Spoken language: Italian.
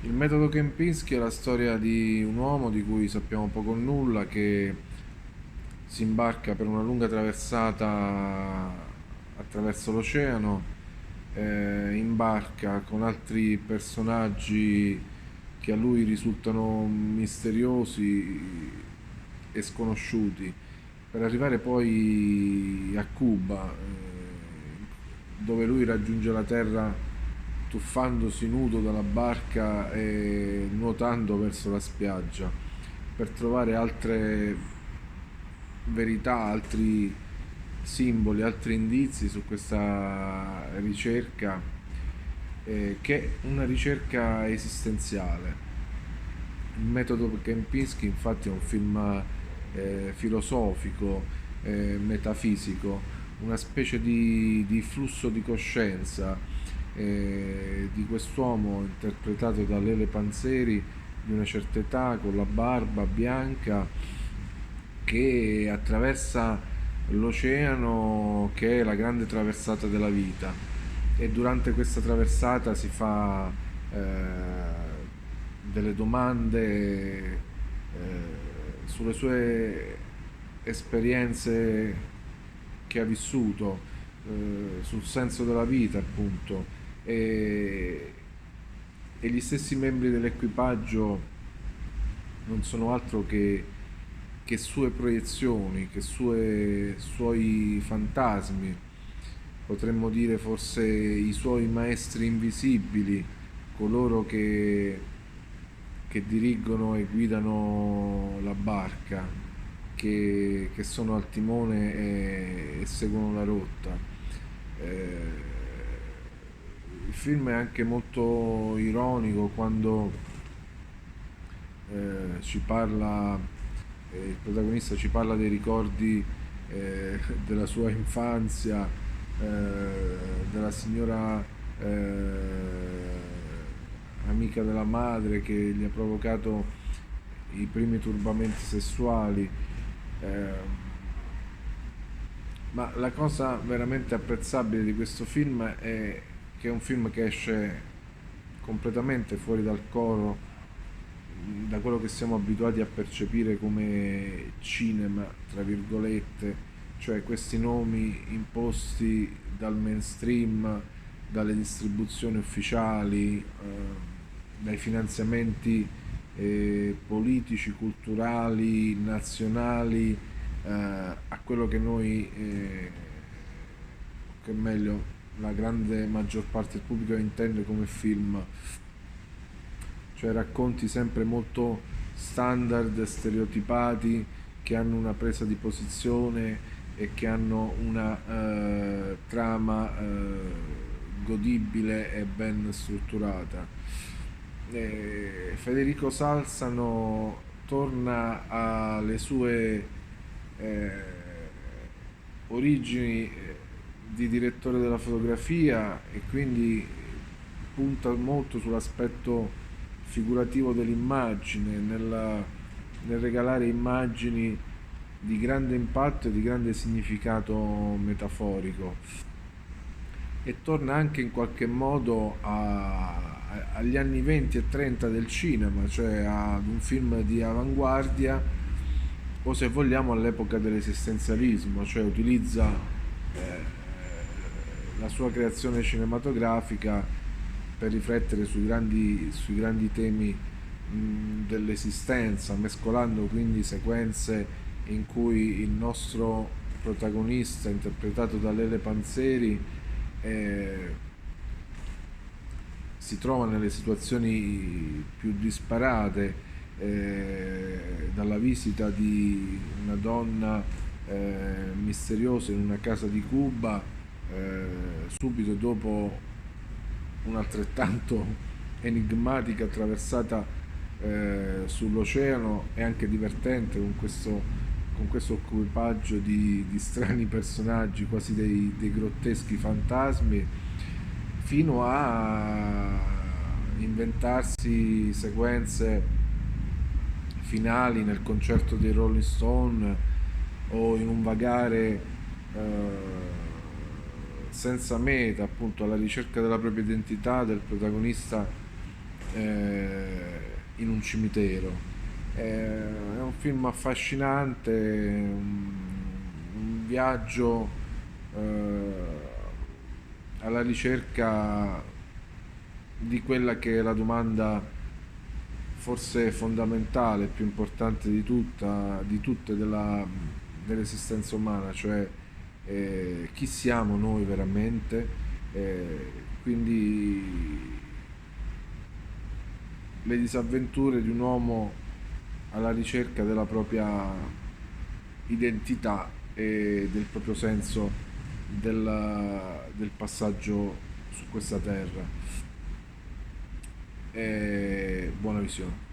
Il metodo Kempinski è la storia di un uomo di cui sappiamo poco o nulla che si imbarca per una lunga traversata attraverso l'oceano, imbarca con altri personaggi che a lui risultano misteriosi e sconosciuti, per arrivare poi a Cuba, dove lui raggiunge la terra tuffandosi nudo dalla barca e nuotando verso la spiaggia per trovare altre verità, altri simboli, altri indizi su questa ricerca, che è una ricerca esistenziale. Il metodo Kempinski infatti è un film filosofico, metafisico, una specie di flusso di coscienza di quest'uomo interpretato da Lele Panzeri di una certa età, con la barba bianca, che attraversa l'oceano, che è la grande traversata della vita, e durante questa traversata si fa delle domande sulle sue esperienze che ha vissuto, sul senso della vita appunto, e, e gli stessi membri dell'equipaggio non sono altro che sue proiezioni, che suoi fantasmi, potremmo dire forse i suoi maestri invisibili, coloro che dirigono e guidano la barca, che sono al timone e seguono la rotta. Eh, il film è anche molto ironico quando ci parla, il protagonista ci parla dei ricordi della sua infanzia, della signora amica della madre che gli ha provocato i primi turbamenti sessuali. eh, ma la cosa veramente apprezzabile di questo film è che è un film che esce completamente fuori dal coro, da quello che siamo abituati a percepire come cinema, tra virgolette, cioè questi nomi imposti dal mainstream, dalle distribuzioni ufficiali, dai finanziamenti politici, culturali, nazionali, a quello che noi, che meglio, la grande maggior parte del pubblico intende come film, cioè racconti sempre molto standard, stereotipati, che hanno una presa di posizione e che hanno una trama godibile e ben strutturata. Federico Salsano torna alle sue eh, origini di direttore della fotografia e quindi punta molto sull'aspetto figurativo dell'immagine, nel regalare immagini di grande impatto e di grande significato metaforico, e torna anche in qualche modo agli anni 20 e 30 del cinema, cioè ad un film di avanguardia, o se vogliamo all'epoca dell'esistenzialismo, cioè utilizza la sua creazione cinematografica per riflettere sui grandi temi dell'esistenza, mescolando quindi sequenze in cui il nostro protagonista, interpretato da Lele Panzeri, eh, si trova nelle situazioni più disparate, dalla visita di una donna misteriosa in una casa di Cuba, subito dopo un'altrettanto enigmatica traversata sull'oceano, e anche divertente con questo equipaggio di strani personaggi, quasi dei grotteschi fantasmi, fino a inventarsi sequenze finali nel concerto dei Rolling Stone, o in un vagare senza meta, appunto alla ricerca della propria identità del protagonista, in un cimitero. È un film affascinante, un viaggio alla ricerca di quella che è la domanda forse fondamentale, più importante di tutte dell'esistenza umana, cioè chi siamo noi veramente. Quindi le disavventure di un uomo alla ricerca della propria identità e del proprio senso del passaggio su questa terra. E buona visione.